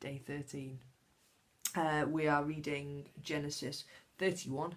day 13. We are reading Genesis 31,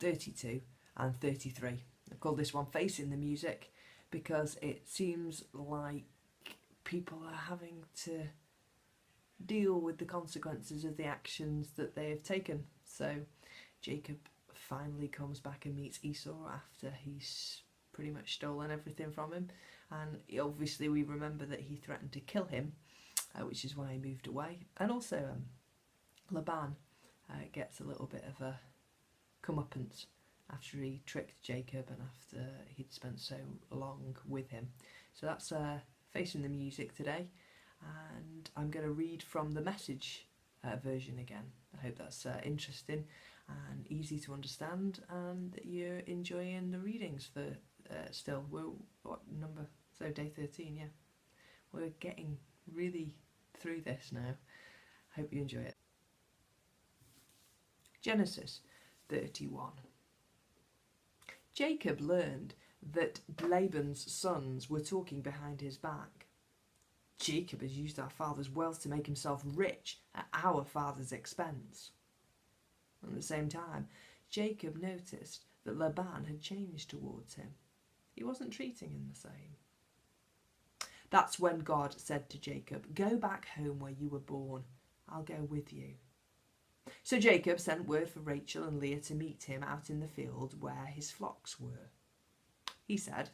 32 and 33. I call this one Facing the Music because it seems like people are having to deal with the consequences of the actions that they have taken. So Jacob finally comes back and meets Esau after he's pretty much stolen everything from him, and obviously we remember that he threatened to kill him, which is why he moved away. And also Laban gets a little bit of a comeuppance after he tricked Jacob and after he'd spent so long with him. So that's Facing the Music today, and I'm going to read from the Message version again. I hope that's interesting and easy to understand, and that you're enjoying the readings for still. We're what number? So day 13, yeah. We're getting really through this now. Hope you enjoy it. Genesis 31. Jacob learned that Laban's sons were talking behind his back. Jacob has used our father's wealth to make himself rich at our father's expense. At the same time, Jacob noticed that Laban had changed towards him. He wasn't treating him the same. That's when God said to Jacob, "Go back home where you were born. I'll go with you." So Jacob sent word for Rachel and Leah to meet him out in the field where his flocks were. He said,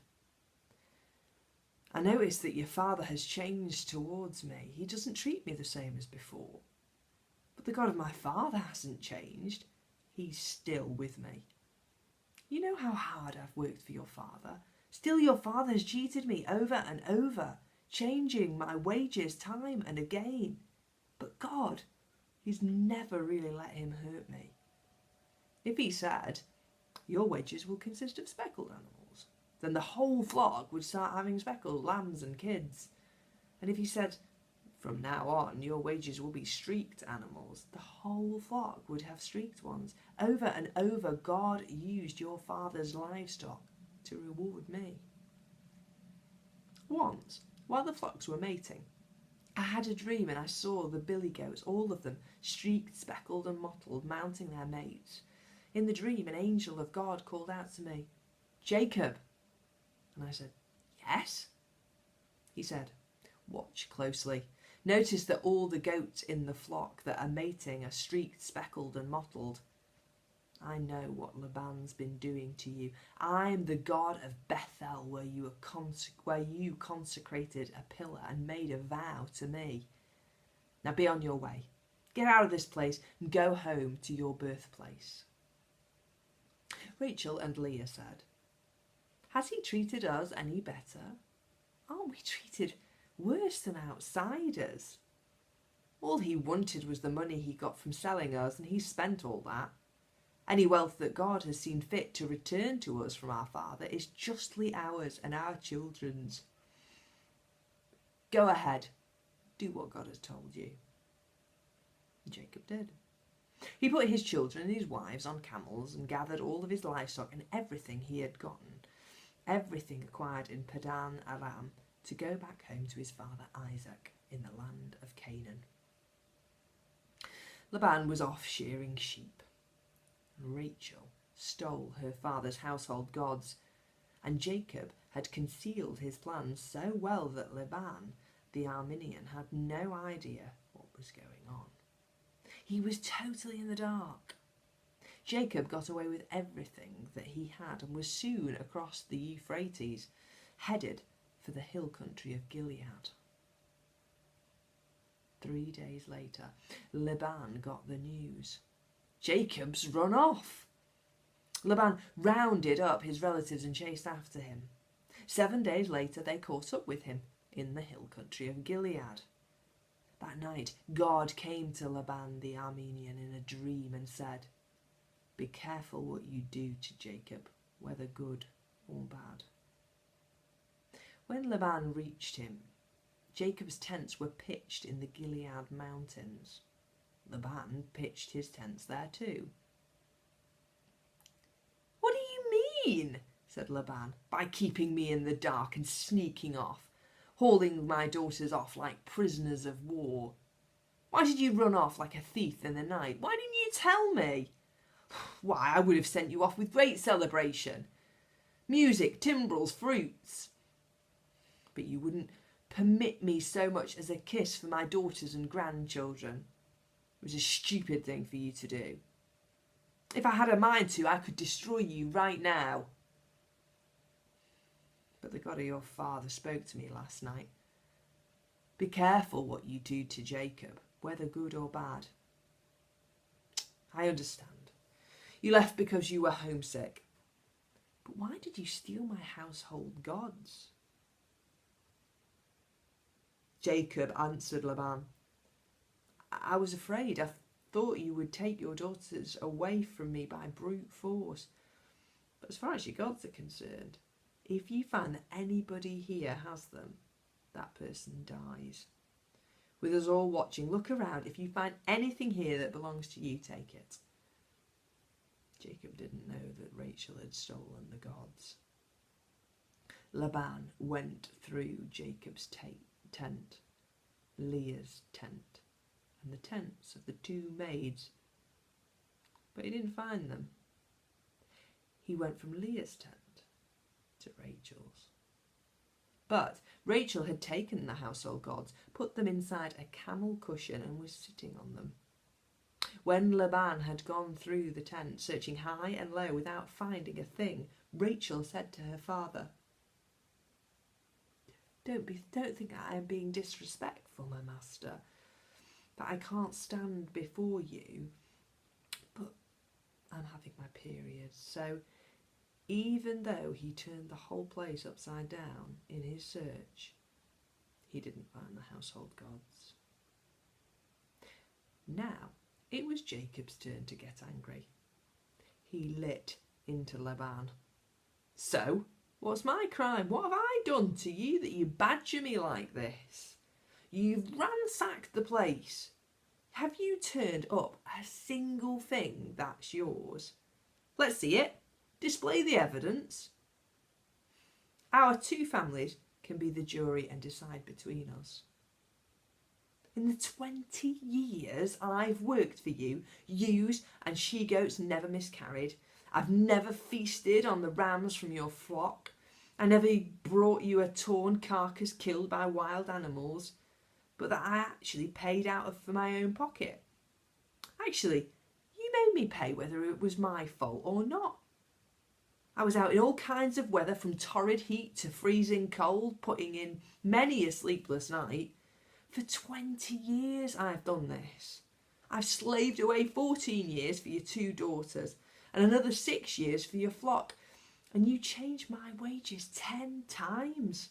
"I notice that your father has changed towards me. He doesn't treat me the same as before. But the God of my father hasn't changed. He's still with me. You know how hard I've worked for your father. Still your father has cheated me over and over, changing my wages time and again. But God, he's never really let him hurt me. If he said, 'Your wages will consist of speckled animals,' then the whole flock would start having speckled lambs and kids. And if he said, 'From now on, your wages will be streaked animals,' the whole flock would have streaked ones. Over and over, God used your father's livestock to reward me. Once, while the flocks were mating, I had a dream and I saw the billy goats, all of them, streaked, speckled and mottled, mounting their mates. In the dream, an angel of God called out to me, 'Jacob.' And I said, 'Yes.' He said, 'Watch closely. Notice that all the goats in the flock that are mating are streaked, speckled and mottled. I know what Laban's been doing to you. I'm the God of Bethel, where you consecrated a pillar and made a vow to me. Now be on your way. Get out of this place and go home to your birthplace.' Rachel and Leah said, 'Has he treated us any better? Aren't we treated worse than outsiders? All he wanted was the money he got from selling us, and he spent all that. Any wealth that God has seen fit to return to us from our father is justly ours and our children's. Go ahead, do what God has told you.' And Jacob did. He put his children and his wives on camels and gathered all of his livestock and everything he had gotten, everything acquired in Padan Aram, to go back home to his father Isaac in the land of Canaan. Laban was off shearing sheep. Rachel stole her father's household gods, and Jacob had concealed his plans so well that Laban, the Aramean, had no idea what was going on. He was totally in the dark. Jacob got away with everything that he had and was soon across the Euphrates, headed for the hill country of Gilead. 3 days later, Laban got the news. Jacob's run off. Laban rounded up his relatives and chased after him. 7 days later, they caught up with him in the hill country of Gilead. That night, God came to Laban the Aramean in a dream and said, 'Be careful what you do to Jacob, whether good or bad.' When Laban reached him, Jacob's tents were pitched in the Gilead mountains. Laban pitched his tents there too. 'What do you mean,' said Laban, 'by keeping me in the dark and sneaking off, hauling my daughters off like prisoners of war?' Why did you run off like a thief in the night? Why didn't you tell me? Why, I would have sent you off with great celebration. Music, timbrels, fruits. But you wouldn't permit me so much as a kiss for my daughters and grandchildren. It was a stupid thing for you to do. If I had a mind to, I could destroy you right now. But the God of your father spoke to me last night. Be careful what you do to Jacob, whether good or bad. I understand. You left because you were homesick. But why did you steal my household gods? Jacob answered Laban, I was afraid. I thought you would take your daughters away from me by brute force. But as far as your gods are concerned, if you find that anybody here has them, that person dies. With us all watching, look around. If you find anything here that belongs to you, take it. Jacob didn't know that Rachel had stolen the gods. Laban went through Jacob's tent, Leah's tent, and the tents of the two maids, but he didn't find them. He went from Leah's tent to Rachel's. But Rachel had taken the household gods, put them inside a camel cushion, and was sitting on them. When Laban had gone through the tent, searching high and low without finding a thing, Rachel said to her father, Don't think I am being disrespectful, my master, but I can't stand before you, but I'm having my period. So even though he turned the whole place upside down in his search, he didn't find the household gods. Now it was Jacob's turn to get angry. He lit into Laban. So, what's my crime? What have I done to you that you badger me like this? You've ransacked the place. Have you turned up a single thing that's yours? Let's see it. Display the evidence. Our two families can be the jury and decide between us. In the 20 years I've worked for you, ewes and she-goats never miscarried. I've never feasted on the rams from your flock. I never brought you a torn carcass killed by wild animals, but that I actually paid out of for my own pocket. Actually, you made me pay whether it was my fault or not. I was out in all kinds of weather, from torrid heat to freezing cold, putting in many a sleepless night. For 20 years I've done this. I've slaved away 14 years for your two daughters and another 6 years for your flock, and you changed my wages 10 times.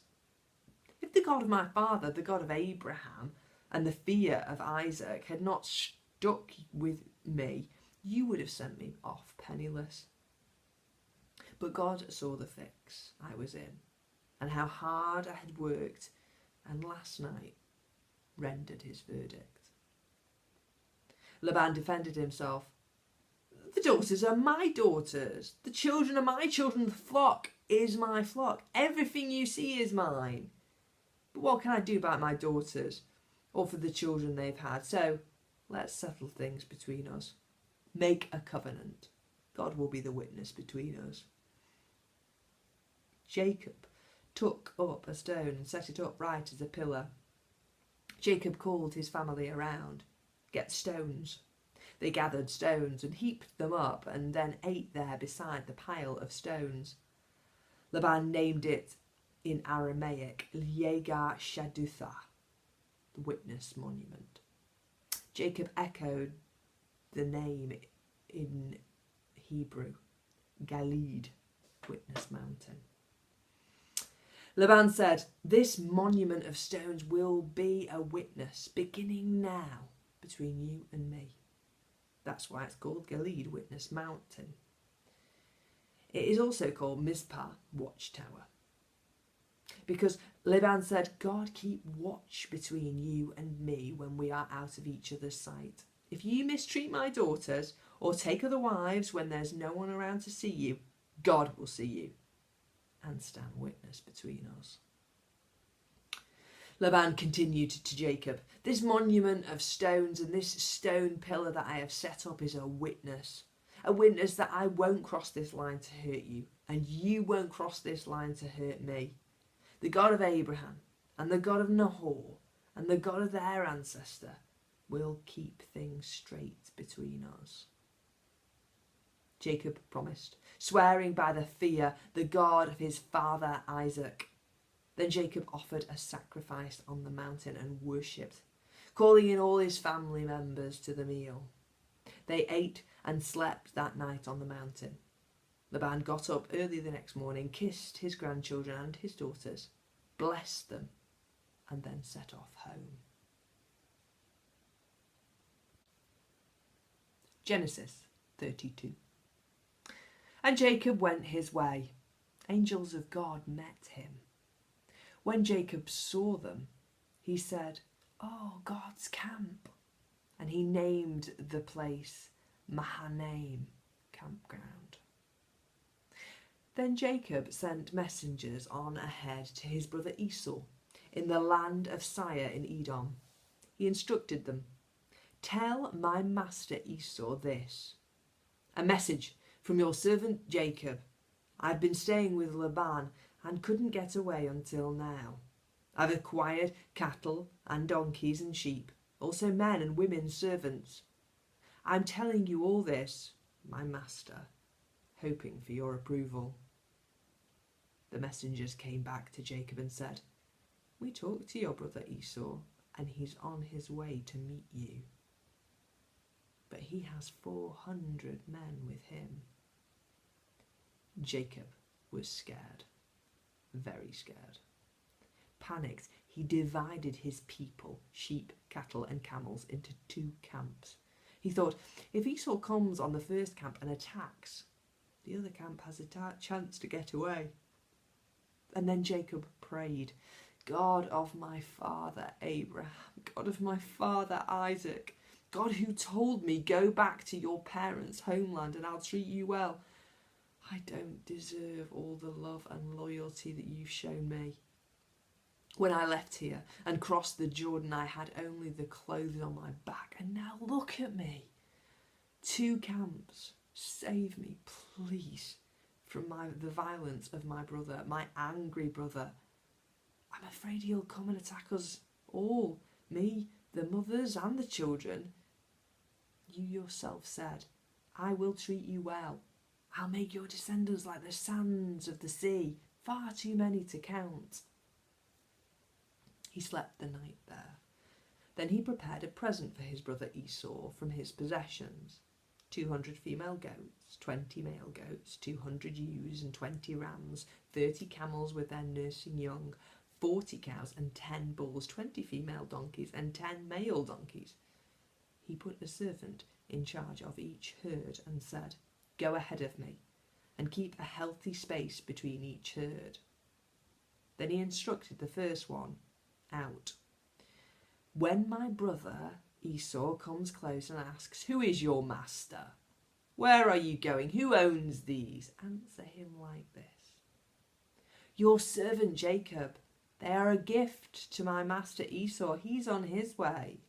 If the God of my father, the God of Abraham, and the fear of Isaac had not stuck with me, you would have sent me off penniless. But God saw the fix I was in and how hard I had worked, and last night rendered his verdict. Laban defended himself. The daughters are my daughters. The children are my children. The flock is my flock. Everything you see is mine. But what can I do about my daughters or for the children they've had? So let's settle things between us. Make a covenant. God will be the witness between us. Jacob took up a stone and set it upright as a pillar. Jacob called his family around. Get stones. They gathered stones and heaped them up, and then ate there beside the pile of stones. Laban named it in Aramaic Yegar Shadutha, the witness monument. Jacob echoed the name in Hebrew, Galeed, witness mountain. Laban said, this monument of stones will be a witness beginning now between you and me. That's why it's called Galeed, witness mountain. It is also called Mizpah, watchtower. Because Laban said, God, keep watch between you and me when we are out of each other's sight. If you mistreat my daughters or take other wives when there's no one around to see you, God will see you and stand witness between us. Laban continued to Jacob, "This monument of stones and this stone pillar that I have set up is a witness that I won't cross this line to hurt you, and you won't cross this line to hurt me. The God of Abraham and the God of Nahor and the God of their ancestor will keep things straight between us." Jacob promised, swearing by the God of his father Isaac. Then Jacob offered a sacrifice on the mountain and worshipped, calling in all his family members to the meal. They ate and slept that night on the mountain. Laban got up early the next morning, kissed his grandchildren and his daughters, blessed them, and then set off home. Genesis 32. And Jacob went his way. Angels of God met him. When Jacob saw them, he said, "Oh, God's camp." And he named the place Mahanaim, campground. Then Jacob sent messengers on ahead to his brother Esau in the land of Seir in Edom. He instructed them, "Tell my master Esau this, a message from your servant Jacob. I've been staying with Laban and couldn't get away until now. I've acquired cattle and donkeys and sheep, also men and women servants. I'm telling you all this, my master, hoping for your approval." The messengers came back to Jacob and said, "We talked to your brother Esau, and he's on his way to meet you. But he has 400 men with him." Jacob was scared, very scared. Panicked, he divided his people, sheep, cattle and camels, into 2 camps. He thought, if Esau comes on the first camp and attacks, the other camp has a chance to get away. And then Jacob prayed, "God of my father Abraham, God of my father Isaac, God who told me, go back to your parents' homeland and I'll treat you well. I don't deserve all the love and loyalty that you've shown me. When I left here and crossed the Jordan, I had only the clothes on my back, and now look at me. 2 camps. Save me, please, from the violence of my brother, my angry brother. I'm afraid he'll come and attack us all, me, the mothers and the children. You yourself said, I will treat you well. I'll make your descendants like the sands of the sea, far too many to count." He slept the night there. Then he prepared a present for his brother Esau from his possessions: 200 female goats, 20 male goats, 200 ewes and 20 rams, 30 camels with their nursing young, 40 cows and 10 bulls, 20 female donkeys and 10 male donkeys. He put a servant in charge of each herd and said, "Go ahead of me and keep a healthy space between each herd." Then he instructed the first one, "Out. When my brother Esau comes close and asks, 'Who is your master? Where are you going? Who owns these?' answer him like this: 'Your servant Jacob. They are a gift to my master Esau. He's on his way.'"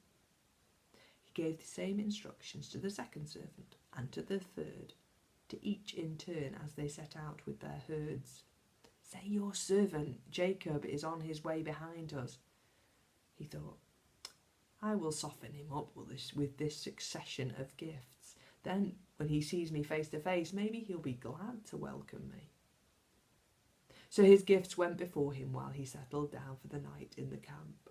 He gave the same instructions to the second servant and to the third, to each in turn as they set out with their herds. "Say your servant Jacob is on his way behind us." He thought, "I will soften him up with this succession of gifts. Then, when he sees me face to face, maybe he'll be glad to welcome me." So his gifts went before him while he settled down for the night in the camp.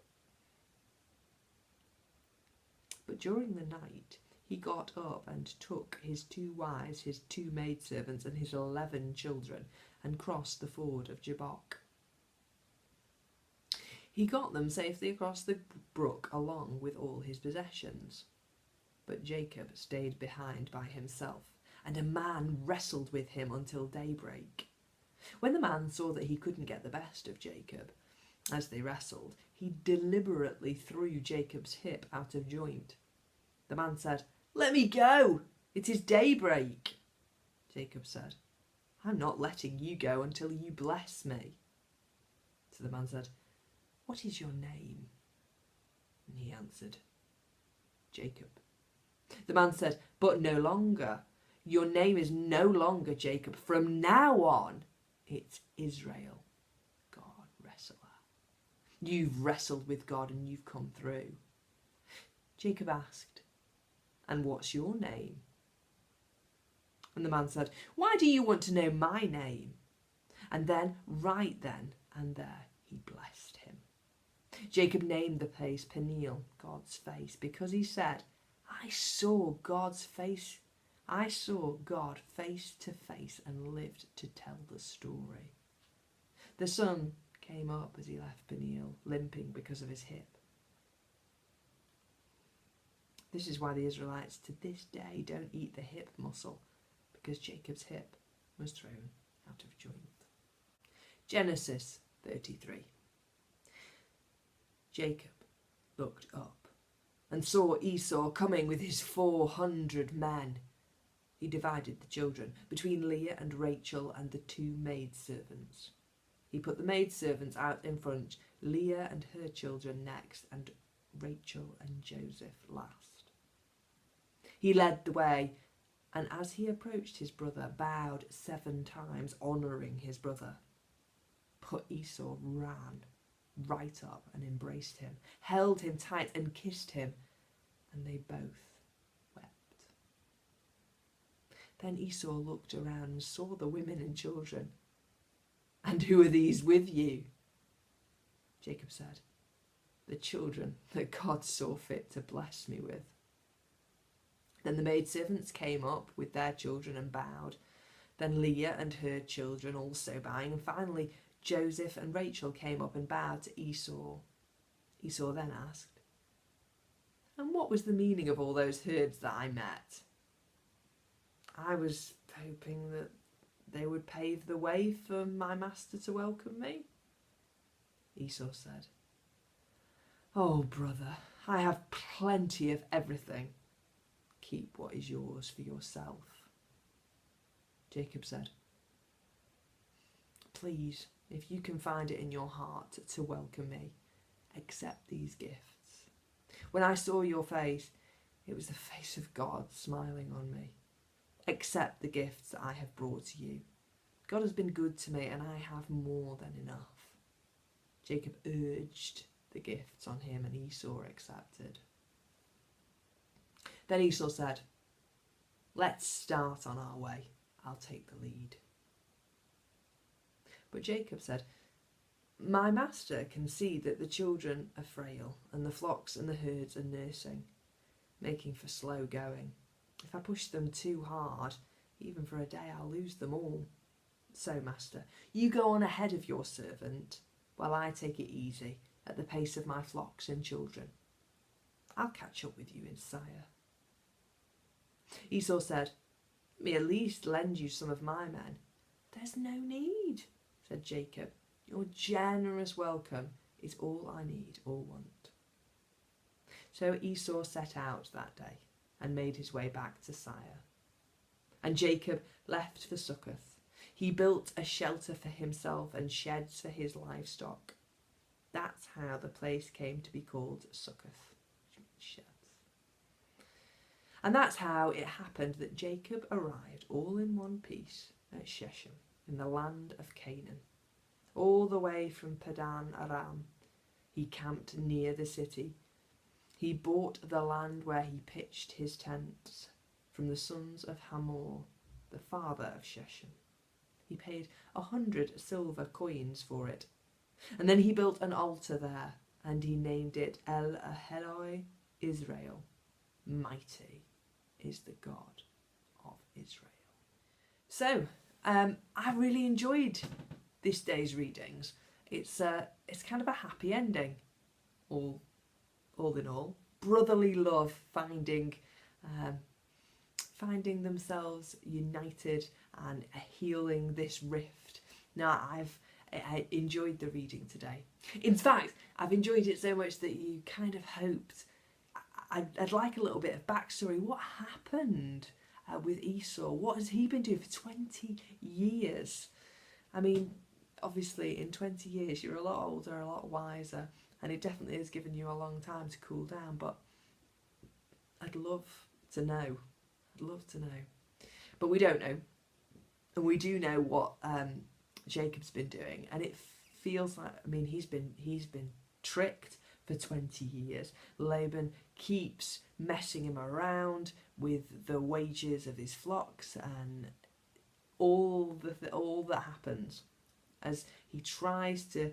But during the night, he got up and took his 2 wives, his 2 maidservants, and his 11 children, and crossed the ford of Jabbok. He got them safely across the brook along with all his possessions. But Jacob stayed behind by himself, and a man wrestled with him until daybreak. When the man saw that he couldn't get the best of Jacob as they wrestled, he deliberately threw Jacob's hip out of joint. The man said, "Let me go! It is daybreak." Jacob said, "I'm not letting you go until you bless me." So the man said, "What is your name?" And he answered, "Jacob." The man said, "But no longer. Your name is no longer Jacob. From now on, it's Israel, God wrestler. You've wrestled with God and you've come through." Jacob asked, "And what's your name?" And the man said, "Why do you want to know my name?" And then, right then and there, he blessed him. Jacob named the place Peniel, God's face, because he said, I saw God's face. I saw God face to face and lived to tell the story. The sun came up as he left Peniel, limping because of his hip. This is why the Israelites to this day don't eat the hip muscle, because Jacob's hip was thrown out of joint. Genesis 33. Jacob looked up and saw Esau coming with his 400 men. He divided the children between Leah and Rachel and the 2 maidservants. He put the maidservants out in front, Leah and her children next, and Rachel and Joseph last. He led the way, and as he approached his brother, bowed 7 times, honouring his brother. But Esau ran right up and embraced him, held him tight and kissed him, and they both wept. Then Esau looked around and saw the women and children. "And who are these with you?" Jacob said, "The children that God saw fit to bless me with." Then the maidservants came up with their children and bowed. Then Leah and her children also bowing. And finally Joseph and Rachel came up and bowed to Esau. Esau then asked, "And what was the meaning of all those herds that I met?" "I was hoping that they would pave the way for my master to welcome me." Esau said, "Oh, brother, I have plenty of everything. Keep what is yours for yourself." Jacob said, "Please, if you can find it in your heart to welcome me, accept these gifts. When I saw your face, it was the face of God smiling on me. Accept the gifts that I have brought to you. God has been good to me, and I have more than enough." Jacob urged the gifts on him, and Esau accepted. Then Esau said, "Let's start on our way. I'll take the lead." But Jacob said, "My master can see that the children are frail, and the flocks and the herds are nursing, making for slow going. If I push them too hard, even for a day, I'll lose them all. So, master, you go on ahead of your servant, while I take it easy at the pace of my flocks and children. I'll catch up with you in Seir." Esau said, "Let me at least lend you some of my men." "There's no need," said Jacob. "Your generous welcome is all I need or want." So Esau set out that day and made his way back to Seir. And Jacob left for Succoth. He built a shelter for himself and sheds for his livestock. That's how the place came to be called Succoth, sheds. And that's how it happened that Jacob arrived all in one piece at Shechem, in the land of Canaan. All the way from Padan Aram, he camped near the city. He bought the land where he pitched his tents from the sons of Hamor, the father of Shechem. He paid 100 silver coins for it. And then he built an altar there, and he named it El Elohei Israel. Mighty is the God of Israel. So, I really enjoyed this day's readings. It's kind of a happy ending, all in all. Brotherly love finding themselves united and healing this rift. Now, I enjoyed the reading today. In fact, I've enjoyed it so much that you kind of hoped I'd like a little bit of backstory. What happened with Esau? What has he been doing for 20 years? I mean, obviously in 20 years you're a lot older, a lot wiser, and it definitely has given you a long time to cool down, but I'd love to know. I'd love to know. But we don't know. And we do know what Jacob's been doing, and it feels like, I mean, he's been tricked for 20 years. Laban keeps messing him around with the wages of his flocks and all that happens as he tries to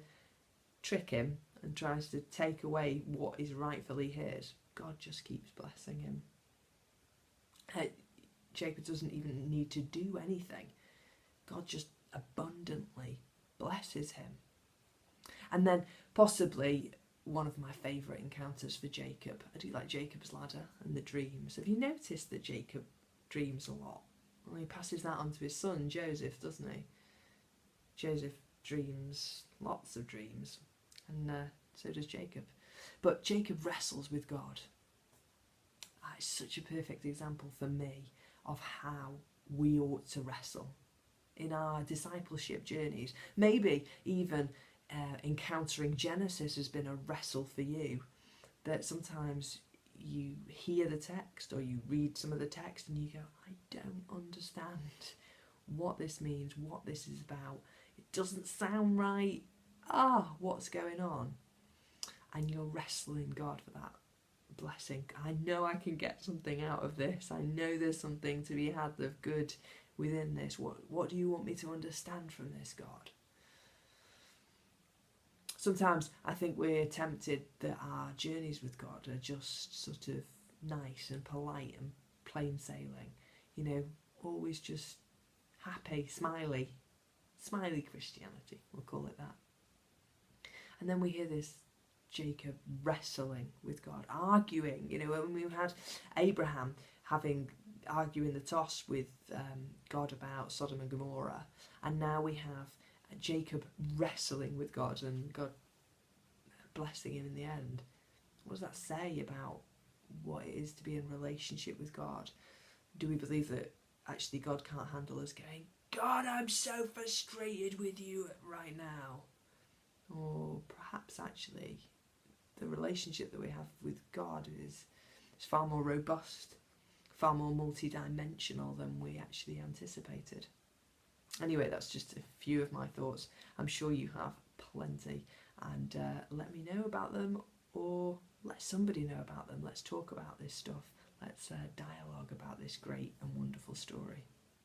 trick him and tries to take away what is rightfully his. God just keeps blessing him. Jacob doesn't even need to do anything. God just abundantly blesses him. And then possibly one of my favourite encounters for Jacob. I do like Jacob's ladder and the dreams. Have you noticed that Jacob dreams a lot? Well, he passes that on to his son Joseph, doesn't he? Joseph dreams lots of dreams, and so does Jacob. But Jacob wrestles with God. It's such a perfect example for me of how we ought to wrestle in our discipleship journeys. Maybe even encountering Genesis has been a wrestle for you, that sometimes you hear the text or you read some of the text and you go, I don't understand what this means, what this is about. It doesn't sound right. What's going on? And you're wrestling God for that blessing. I know I can get something out of this. I know there's something to be had of good within this. What do you want me to understand from this, God? Sometimes I think we're tempted that our journeys with God are just sort of nice and polite and plain sailing. You know, always just happy, smiley Christianity, we'll call it that. And then we hear this Jacob wrestling with God, arguing. You know, when we've had Abraham arguing the toss with God about Sodom and Gomorrah, and now we have Jacob wrestling with God and God blessing him in the end. What does that say about what it is to be in relationship with God? Do we believe that actually God can't handle us going, God, I'm so frustrated with you right now? Or perhaps actually the relationship that we have with God is far more robust, far more multi-dimensional than we actually anticipated. Anyway, that's just a few of my thoughts. I'm sure you have plenty, and let me know about them, or let somebody know about them. Let's talk about this stuff. Let's dialogue about this great and wonderful story.